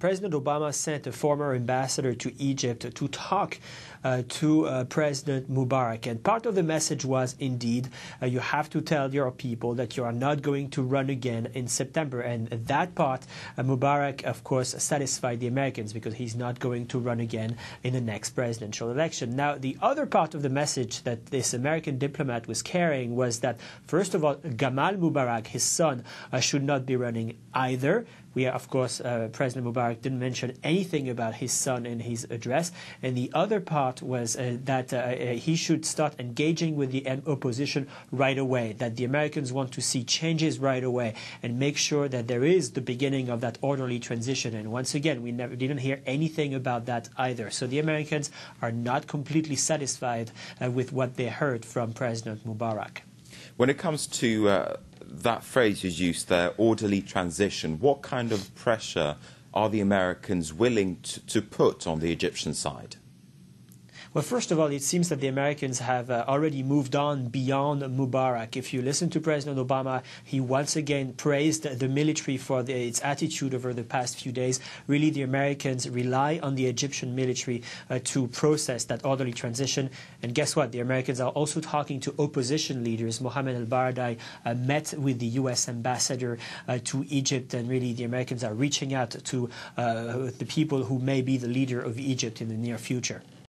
President Obama sent a former ambassador to Egypt to talk to President Mubarak. And part of the message was, indeed, you have to tell your people that you are not going to run again in September. And that part, Mubarak, of course, satisfied the Americans because he's not going to run again in the next presidential election. Now, the other part of the message that this American diplomat was carrying was that, first of all, Gamal Mubarak, his son, should not be running either. Of course, President Mubarak didn't mention anything about his son in his address. And the other part was that he should start engaging with the opposition right away, that the Americans want to see changes right away and make sure that there is the beginning of that orderly transition. And once again, we didn't hear anything about that either. So the Americans are not completely satisfied with what they heard from President Mubarak. When it comes to that phrase you used there, orderly transition, what kind of pressure are the Americans willing to put on the Egyptian side? Well, first of all, it seems that the Americans have already moved on beyond Mubarak. If you listen to President Obama, he once again praised the military for its attitude over the past few days. Really, the Americans rely on the Egyptian military to process that orderly transition. And guess what? The Americans are also talking to opposition leaders. Mohammed al-Baradei met with the U.S. ambassador to Egypt, and really the Americans are reaching out to the people who may be the leader of Egypt in the near future.